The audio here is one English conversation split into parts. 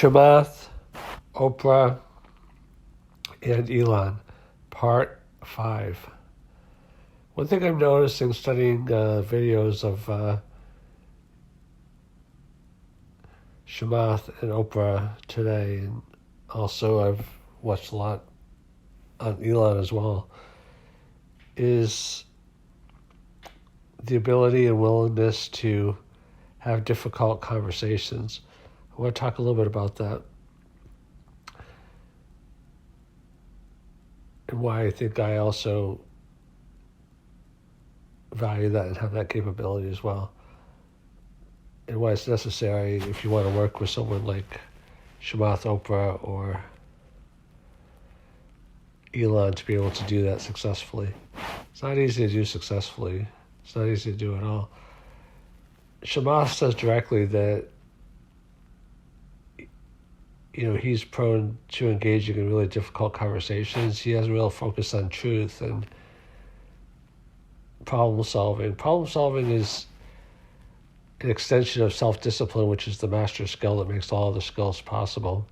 Chamath, Oprah and Elon, Part 5. One thing I'm noticing studying videos of Chamath and Oprah today, and also I've watched a lot on Elon as well, is the ability and willingness to have difficult conversations. I want to talk a little bit about that and why I think I also value that and have that capability as well, and why it's necessary if you want to work with someone like Chamath, Oprah, or Elon to be able to do that successfully. It's not easy to do successfully. It's not easy to do at all. Chamath says directly that he's prone to engaging in really difficult conversations. He has a real focus on truth and problem solving. Problem solving is an extension of self-discipline, which is the master skill that makes all other skills possible.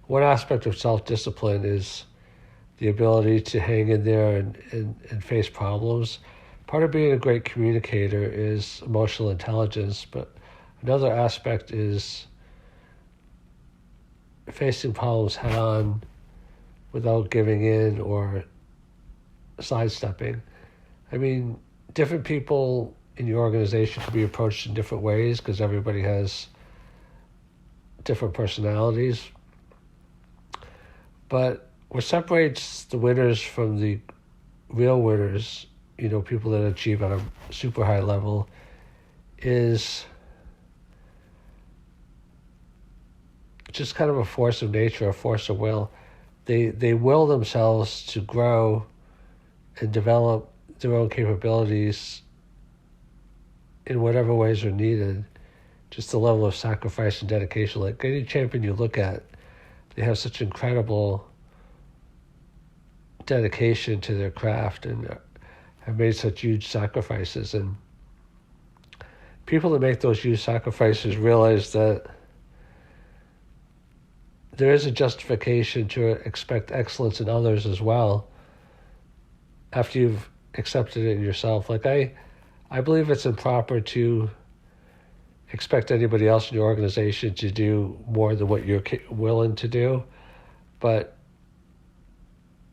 One aspect of self-discipline is the ability to hang in there and face problems. Part of being a great communicator is emotional intelligence, but another aspect is facing problems head on without giving in or sidestepping. I mean, different people in your organization can be approached in different ways because everybody has different personalities. But what separates the winners from the real winners, people that achieve at a super high level, is just kind of a force of nature, a force of will. They will themselves to grow and develop their own capabilities in whatever ways are needed. Just the level of sacrifice and dedication. Like any champion you look at, they have such incredible dedication to their craft and have made such huge sacrifices. And people that make those huge sacrifices realize that there is a justification to expect excellence in others as well after you've accepted it in yourself. Like I believe it's improper to expect anybody else in your organization to do more than what you're willing to do. But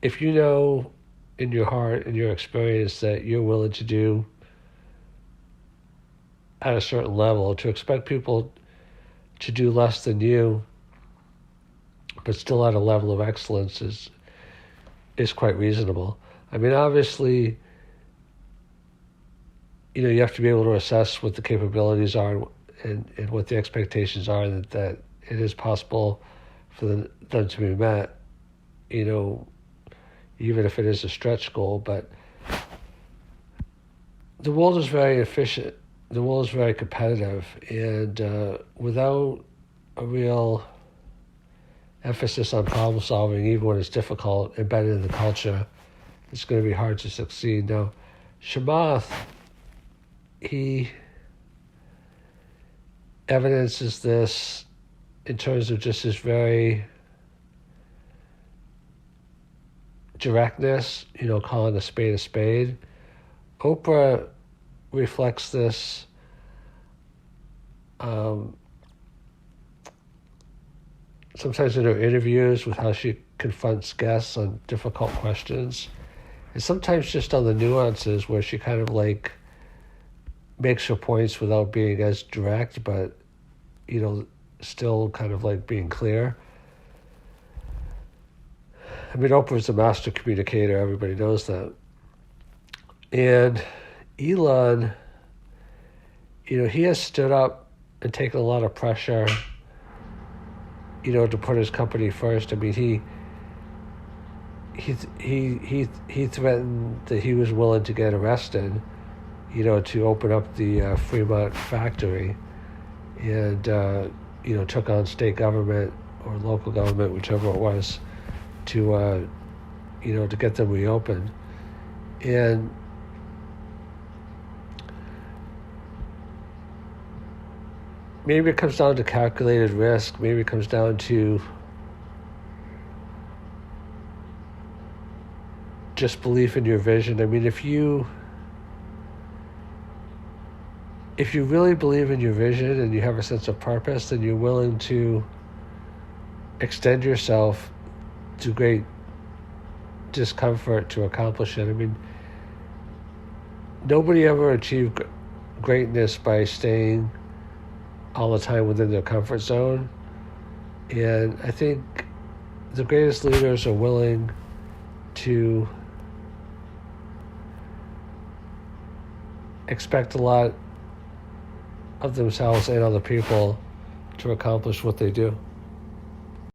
if you know in your heart and your experience that you're willing to do at a certain level, to expect people to do less than you but still at a level of excellence is quite reasonable. I mean, obviously, you have to be able to assess what the capabilities are and what the expectations are, that it is possible for them to be met, even if it is a stretch goal. But the world is very efficient. The world is very competitive. And without a real emphasis on problem solving, even when it's difficult, embedded in the culture, it's going to be hard to succeed. Now, Chamath, he evidences this in terms of just his very directness, calling a spade a spade. Oprah reflects this sometimes in her interviews with how she confronts guests on difficult questions, and sometimes just on the nuances where she kind of like makes her points without being as direct, but still kind of like being clear. I mean, Oprah's a master communicator, everybody knows that. And Elon, he has stood up and taken a lot of pressure, to put his company first. I mean, he threatened that he was willing to get arrested, to open up the Fremont factory, and took on state government or local government, whichever it was, to get them reopened. And maybe it comes down to calculated risk. Maybe it comes down to just belief in your vision. I mean, if you really believe in your vision and you have a sense of purpose, then you're willing to extend yourself to great discomfort to accomplish it. I mean, nobody ever achieved greatness by staying all the time within their comfort zone. And I think the greatest leaders are willing to expect a lot of themselves and other people to accomplish what they do.